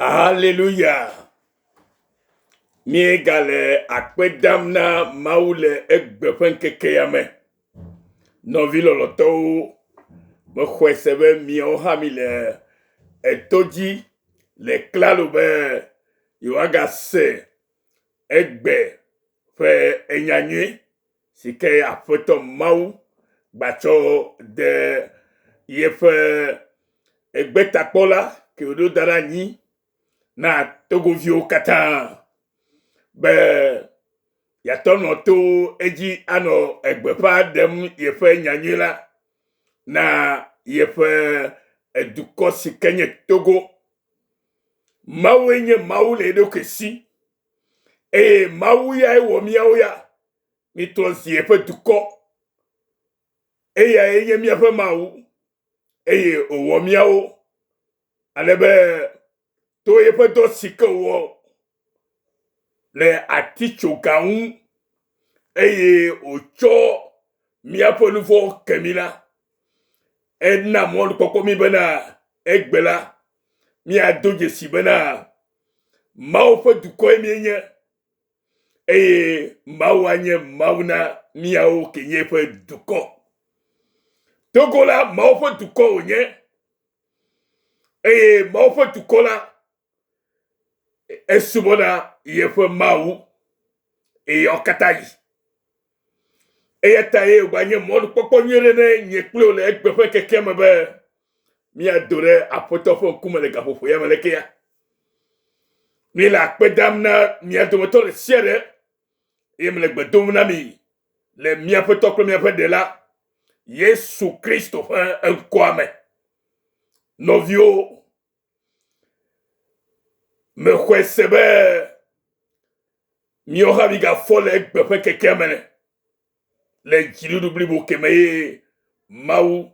Alléluia. Miegale akpedamna maule egbefen kekeyame. Novilo loto me khwesebe mio hamile etoji le klalobe yoaga se egbe fe enyanye sike afoto mau bacho de yefe egbe takpola ke odo darani na togovio kata be yatono to eji ano egbepa dem yefe nyanyela na yefe eduko sikenye togo mawenye maule do kesi mawu ya ewo miawo ya mitonsi yefe duko ya enye miafe mawu owo miawo alebe to yefe do sike wo le atichogaun ocho miafe nouveau kemila na mon koko mi bena egbela mi adoje si bena mau fe duko emienye mau anye mauna miao kenye fe duko togola mau fe duko onye mau fe duko la esubona yefe mau okatai yataye wanye mon koko nyere ne nyeklo le egbefe keke mebe mi adore apotofo kumele gafofo ya melekeya mi la pedamna mi adomoto le siere yemle gbedomna mi le mi apotoklo mi apedela Yesu Kristo enkwame novio me khwesebe mi ohabiga fole egbefe keke mene le jirudu blibo kemeye mau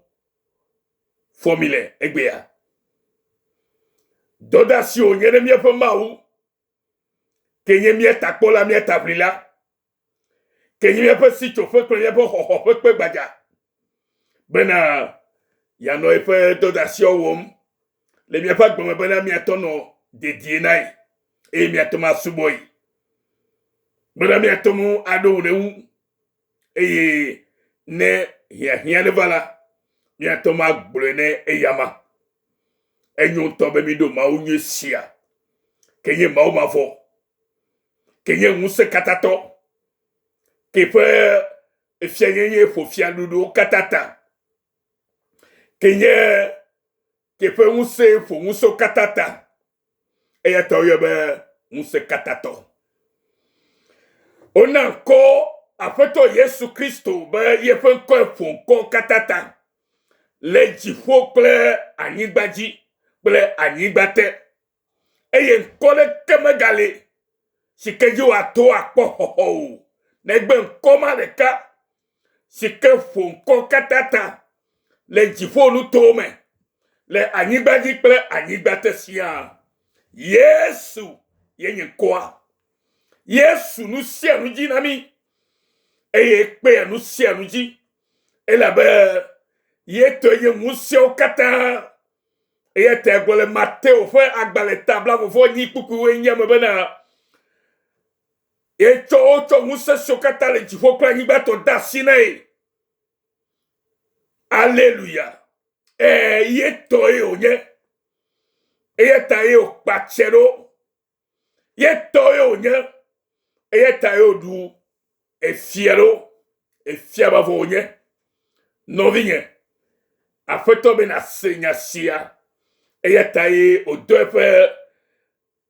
formule egbea dodasio nyere miefe mau kenye mieta kpola mieta brila kenye miefe sito fe kle miefe hoho fe kpe gbaja bena yano efe dodasio wom le miefe gbome bena mietono dedie nai mietoma suboi bena mietomo ado unewu ne hiane vala mietoma gblene eyama enyo tobe mi do ma onye sia kenye ma o mafo kenye nguse katato kefe efianyenye fofia dudu katata kenye kefe nguse fo nguso katata eyato yobe nguse katato onanko afeto Yesu Kristo be yefe nko fonko katata le jifo kple anyigbaji kple anyigbate nkole kemegale sike yo ato akpo hoho negbe nkoma leka sike fonko katata le jifo nu tome le anyigbaji kple anyigbate sia Yesu yenye kwa Yesu nu sia nu ji nami pe nu sia nu ji elabe yeto ye musio kata yete gole Mateo fe agbale tabla vo ni puku we nyame bena ocho musa sokata le jifo kwa nyibato dasine Alléluia yeto onye yeta yo pachero yeto onye yeta yo du fiero fiaba vo onye novinye afeto bena senya sia eyataye odoefe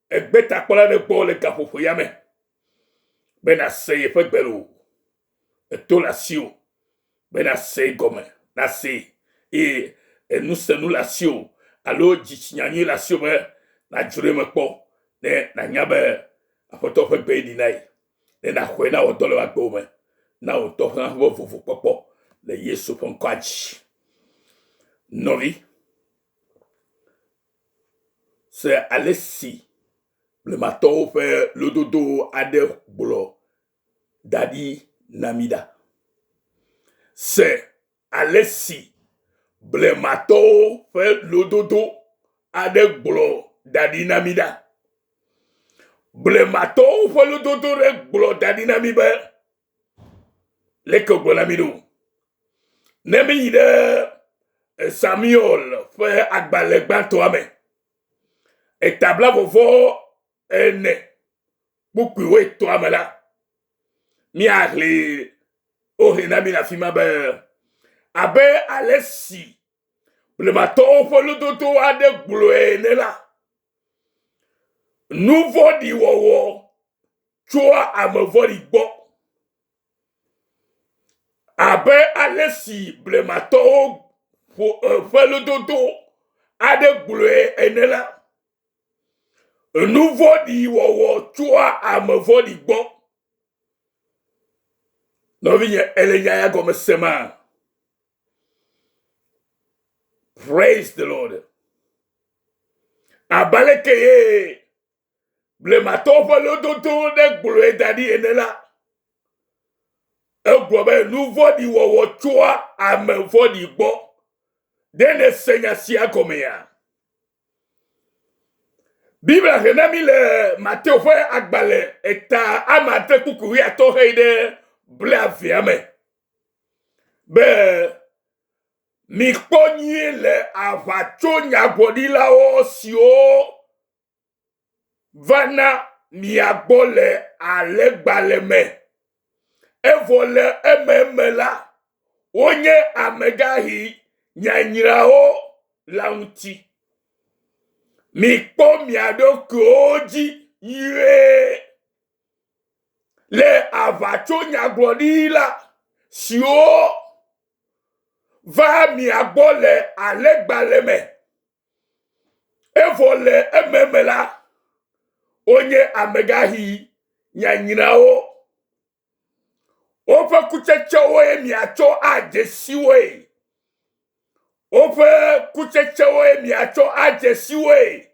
egbeta kola de bo le gafofo yame bena seye fe gbelo etolasio bena sey gome na se nous se nous lasio alo jichinyanye lasio be na jure me po ne na nyabe afeto fe gbe dinai ne na khwena odole wa gome na oto na vo popo le Yesu ponkwaji novi c'est Alessi le matin fait le dodo ade bolo dadi namida c'est Alessi le matin fait le dodo ade bolo dadinamida. Blemato folo dotore glo dadinamibe. Leke gbolamido. Nemi yide Samuel fait agbalegba toame. Et tabla vovo ene. Bukwiwe toame la. Mi akli ohenami la fima be. Abe alesi. Blemato folo doto ade glo ene la. Nouveau di wowo. Chua amevo di bo. Abe alesi blemato folo doto ade glo ene la. Nouveau di wowo chua amevo di bo. Noviye elenyaya comme sema. Praise the Lord. Abalekeye blemato folo doto de glo dadi ene la. Eglobe nouveau di wowo chua amevo di bo. Dene senya siya comme ya. Bible renami le Matthieu fait agbale eta amate kukuri ato heide bla viame. Be mi konye le avacho nyagodi la o si o vana mi agbole alegbale me. Evole ememe la onye amegahi nyanyira o launti. Mi po mi adoko oji yue le avacho nyagbodi la si o va mi agbole alegbale me. Evole ememe la onye amegahi nyanyira o. Ofe kucheche we mi acho ajesiwe. Ofe kucheche we mi acho ajesiwe.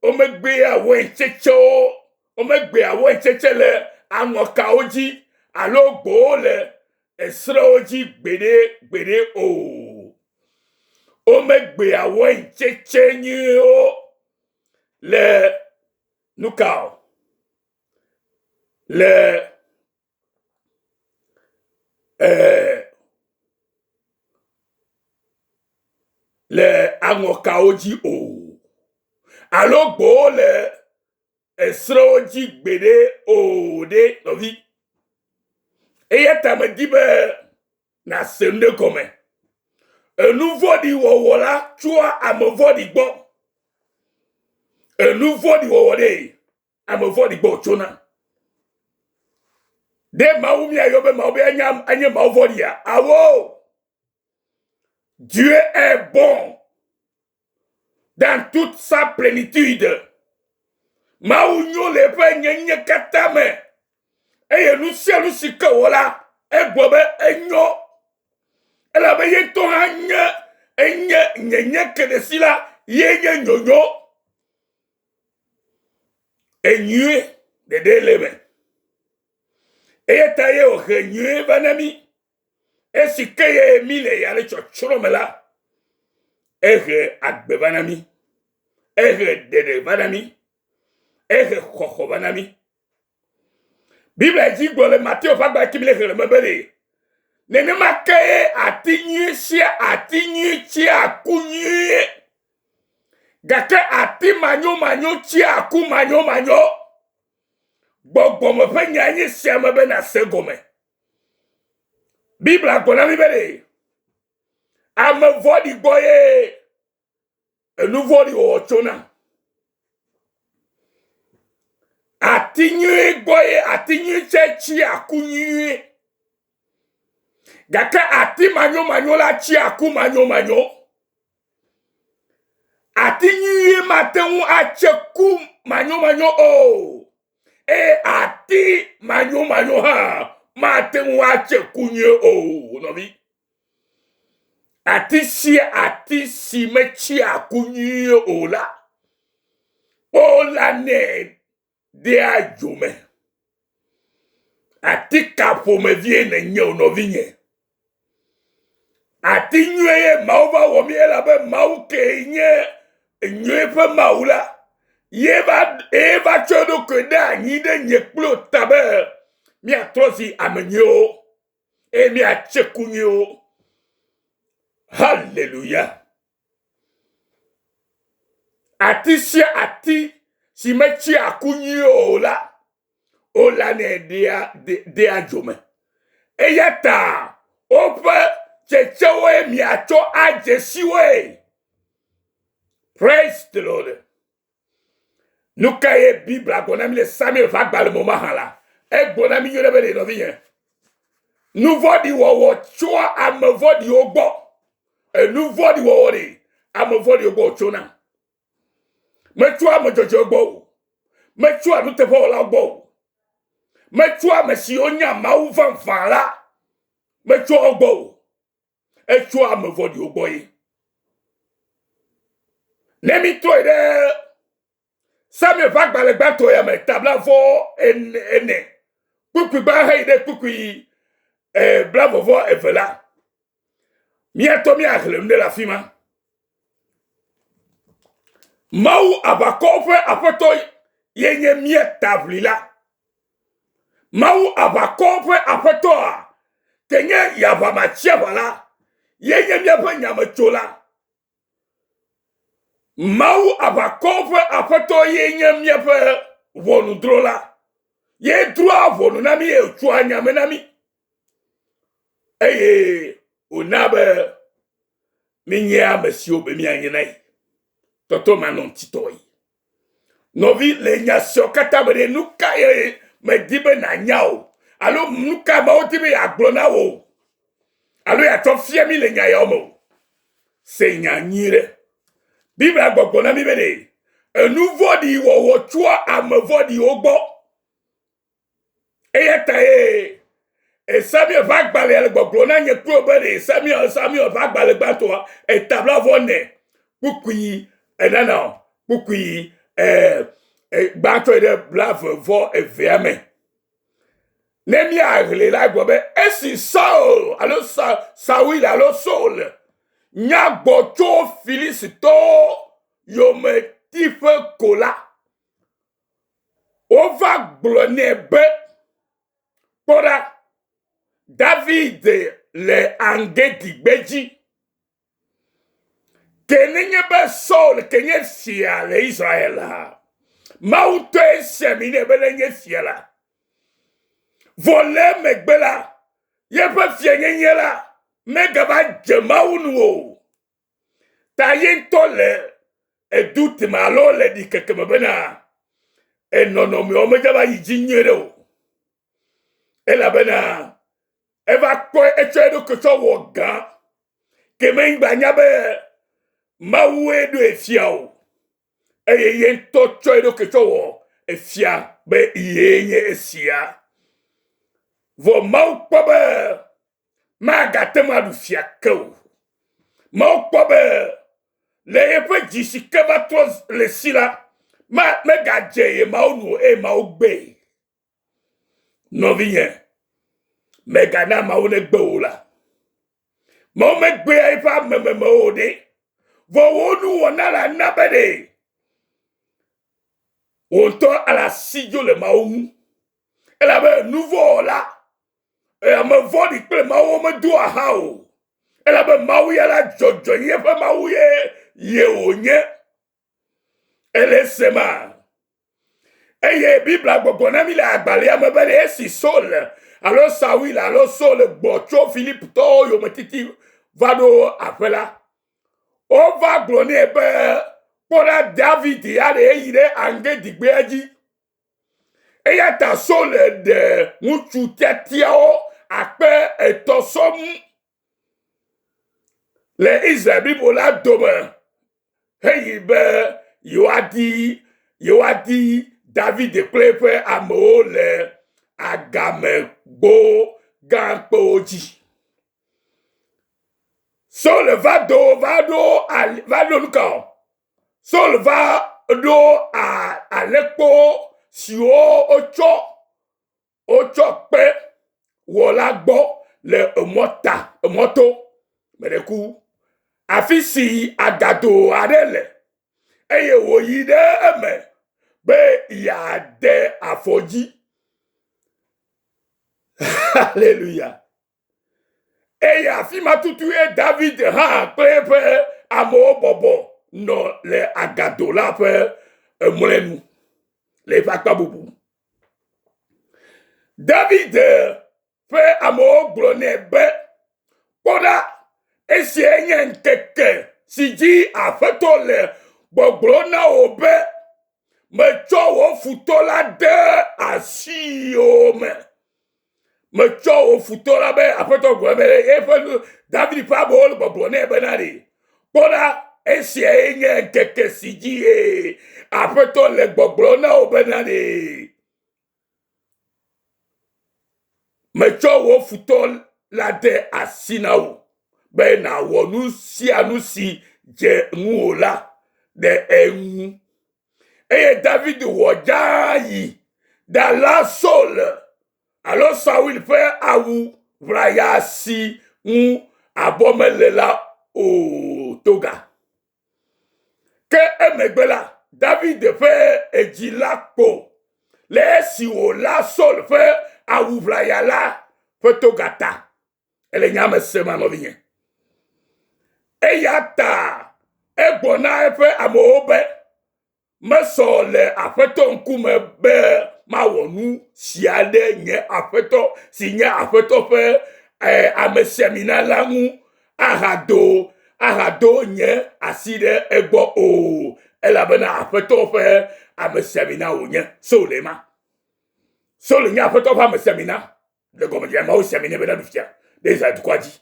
Omegbe awe cheche o. Omegbe awe cheche le anwoka oji alo gbo le esre oji gbede o. Omegbe awe cheche nyi o le nukao. Le anwoka oji o. Alo gbo le esre oji gbede o de novi. Eye tame dibe na sende kome. Nouveau di wowo la chua amevo di gbo. Nouveau di wowo de amevo di gbo chona. De maoumi ayobe maobe anye maovodi ya. Awo. Dieu est bon dans toute sa plénitude. Maounyo le pe nyenye katame. Eye nusielu sike wola. Egbobe enyo. Elabe ye to enye nyenye kedesila. Yenye nyonyo. Enyue de deleme. Eye taye o renyue vanami. Esi keye emile yale chochoromela. Ege agbe vanami. Ege dede vanami. Ege koko vanami. Bible dit le Matthieu fagba kimile kele mebele. Nene makeye atinyi chi akunyi. Gake ati manyo chi aku manyo. Gbogbo me pe nyanyi siame be na segome. Bible akona mi bele. Amevo di boye. Nouveau di ochona. Atinyi boye, atinyi chi akunyi. Gaka ati manyo la chi aku manyo. Atinyi matenwu acheku manyo o. E ati manyo ha. Matenwu achekunye o. Novi. Ati si me chi akunyi o la. O la ne. De a jome. Ati kapo me vie ne nye no vinye. ati nyue mau va wo mi la be mau ke nye nyue pe mau la eva chodo ke da ni de nye kplo tabe mi atrosi amenyo e mi achekunyo. Hallelujah. Ati si mechi akunyo la ola ne de ajome eyata ope chechewe mi acho ajesiwe. Praise the Lord. Nous cahiers Bible à Gonami les Samuel va dans le moment là. Et Gonami y avait les noviens. Nous vodi wo choa à me vodi obo. Et nous vodi wo à me vodi obo chona. Me choa me jojo obo. Me choa nous te vola obo. Me choa me si onya ma ou van la. Me choa obo. Et choa me vodi obo. Nemi toi de Samuel va dans le bateau ya me tabla vo ene. Kuku ba heide kuku bravo vo evela. Miato mi ahlem de la fima. Mau abakofe apoto yenye miet tabli la. Mau abakofe apoto kenye yaba macheva la. Yenye miapa nyama chola. Mau abakofe apoto yenye miapa vonu drola. Ye droa vonu nami e chua nyame nami. Eye onabe minya mesio be mi anyenai. Toto manon titoi. Novi le nyasio katabere nuka ye me dibe na nyao. Alo nuka ma otibe ya glona wo. Alo ya tofie mi le nyayomo. Se nyanyire. Bibla gbogbo na mi bede. Nouveau di wo chua amevodi ogbo. Eyata e Samuel va gbale le gbogbo na nye probere Samuel va gbale gbato e tabla vone. Pukui enana pukui gbato de blave vo e verme. Nemi agle la gobe esi Saul alo Saul alo Saul. Nya gbocho Filisito yo me tife kola. Ova glone be pora David le angeti beji. Kenye be Saul kenye sia le Israel. Maute semine be lenye sia la. Vole megbela. Ye pe fienye la. Megaba jemaunu. Ta yento le eduti malo le di kekemebena. E nonomi omejaba yijinyere o. E la bena. Eva kwe echedo kecho woga. Kemen banyabe. Mawe do efia o. E yento chedo kecho wo. Efia be yenye esia. Vo mau kwabe. Ma gatema du fiakou. Mau kwabe. Le epe jisike va tos le sila. Ma me gadjeye maunu e maugbe. No vien. Me gana maune gbeola. Mau me gbe e pa me ode. Vo wonu wonala nabede. Onto ala sidio le maunu. Elle avait un nouveau là. Elle me vodi ple maou me doa hao. Elle avait maou ya la jojo ye pe maou ye onye. Elle sema. Eye Bible gbogbo na mi la agbale ya me bele esi Saul. Alors Saül alors Saul gbocho Philippe to yo metiti vado apela. O va glone be pora David ya le yire ange digbe aji. Eya ta Saul de mutu tetiao akpe etosom le Israël bola dome. Hey be yoadi David plepe amo le agame bo gampoji. Saul vado nuka. Saul va do a lepo si ocho pe wola gbo le moto Mais du coup, afisi agado adele. Eye woyi de eme. Be ya de afoji. Alléluia. Et afima tutu et David ha pepe amo bobo no le agado la pe mwenu le fakpa bubu. David fait amo glone be poda esienye nkeke siji afeto le gbogbona obe me chowo futola de asiome. Me chowo futola be afeto gwemele efe David pa bol gbogbona benari poda esienye nkeke siji afeto le gbogbona obenari. Me chowo futola de asinao. Ben na wonu si je nguola de engu. Et David wojayi da la sol. Alors Saül fait aou vraya si ou abomelela o toga. Que emegbela David fait ejilako. Le si o la sol fait aou vraya la fait togata. Elle nyame sema no vinye. Eyata egbona efe amobe meso le afeto nkume be mawonu siade nye afeto si nye afeto fe amesemina langu ahado nye aside egbo o elabena afeto fe amesemina onye solema sole nye afeto fe amesemina le gomedi ma o semine bena dufia déjà de quoi dit.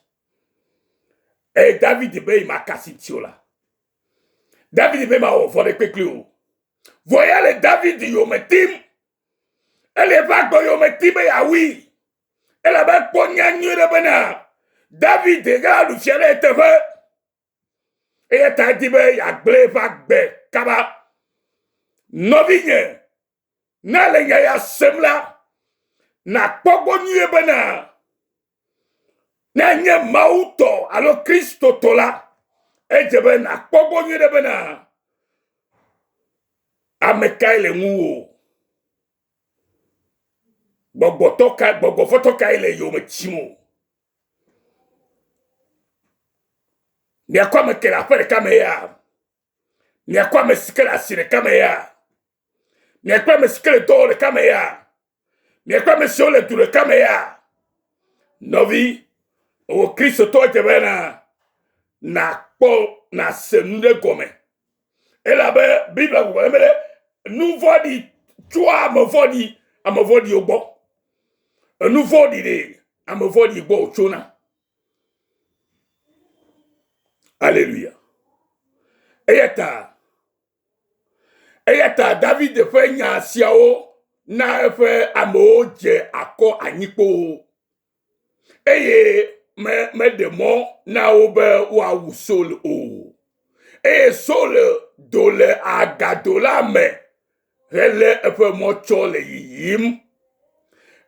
Et David be ma kasitiola. David be ma ofore kweklu. Voyez le David yometim. Elle est pas yometim ya oui. Elle a pas ponya nyure bena. David regarde le ciel et te veut. Et ta dit be ya gle va be kaba. Novigne. Na le ya semla. Na pogo nyure bena. Nenye mauto alo Kristo tola ejebe na kpogbo nyere bena ameka ile nguo gbogbo fotoka ile yo mechimo ni akwa mekela afere kameya ni akwa mesikela sire kameya ni akwa mesikela dole kameya ni akwa mesiole dule kameya novi o Kristo to jebena na po na senude gome. Et la Bible vous voyez nous vodi toi me vodi au bon. Nous vodi de me vodi bo chona. Alléluia. Eyata David fe nya siao na fe amoje ako anyipo. Eye me demo na obe wa usol o. E sol dole agadola me. Rele efe mocho le yim.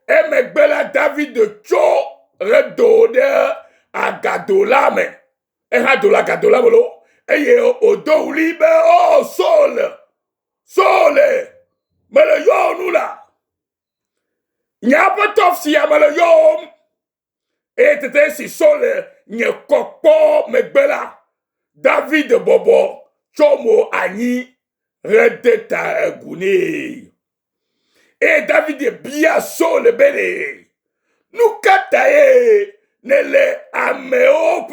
E me gbela David cho redode agadola me. E hadola agadola bolo. Eye odo libe o sole. Me le yo la. Nyapa tof si ya me le yo. Et tete si sole nye kokpo megbela David bobo chomo ani redeta eguni. Et David bia sole bele nukata nele ameo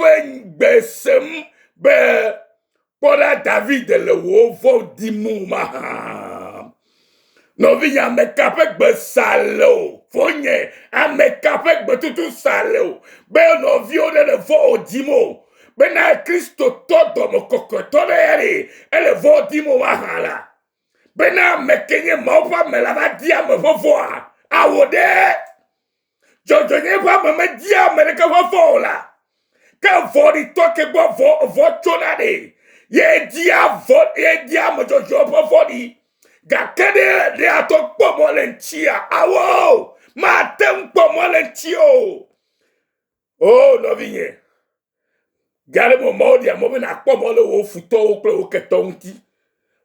besem be pola David le wo dimu ma no vinya me kapek be salo fonye ame kapek be tutu salo be no viole le vo dimo be na Kristo todo mo kokoto le ele vo dimo wahala be na me kenye mo pa me la va dia me vo awode jojo nye pa me dia me ka vo la ka vo di toke bo vo chonade ye dia mo jojo vo di Gakede de atok pomo lentia. Awo! Ma tem pomo lentio. Oh, no vigne. Gare mo dia mo na kpo mo le wo futo wo kle wo keto nti.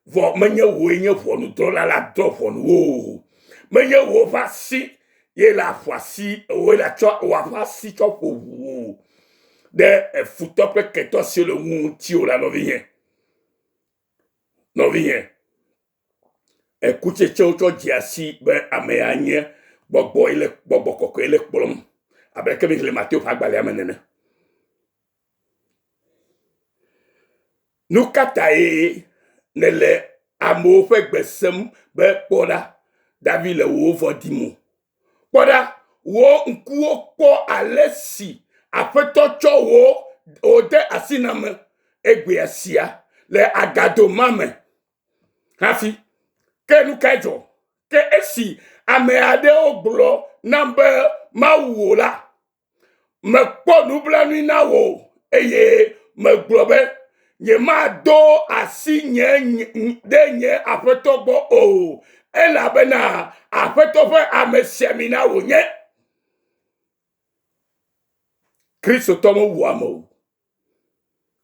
Vo menye wo enye vo nu do la do vo nu wo. Menye wo va si ye la voici wo la cho wa va si cho po wo. De futo pe keto sur le nti o la no vient. No vient. Écoutez cho diasi ben ameanye bobo ile bobo koko ile polom. Avec que le matin pas balé amenene. Nous katae ne le amo fe gbesem be poda David le wo vodimo. Poda wo nkuo po alesi afeto cho wo ode asiname egbe asia le agado mame. Hafi ke nu kajo ke esi ame ade oglo number mawula me po nubla ni na wo eye me globe nye ma do asi nye de nye afeto bo o ela bena afeto fe ame semina wo nye Kristo tomo wamo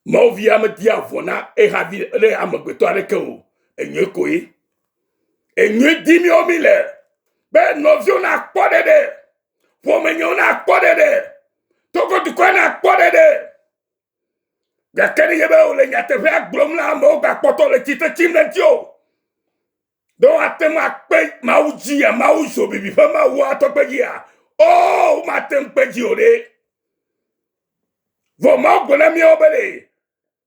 mo via me dia vona e havi le amagbeto areke o enye koyi enye dimi omile be novio na podede fomenyo na podede toko dukwa na podede gakeni yebe ole nyate fe aglom la mo ga poto le tite timletio do atema pe mauji ya mauzo bibi fa ma wa to pe ya oh matem pe ji ore vo ma gona mi obele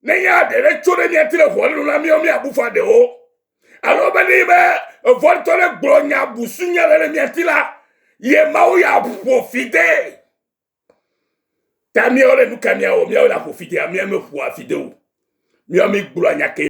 ne ya de le chore ni atire vo na mi o mi abufa de o alo beli be vo to le glonya busunya le mi atila ye mau ya profite ta mi ole nu kamia o mi ole profite a mi me fu afide o mi o mi glonya ke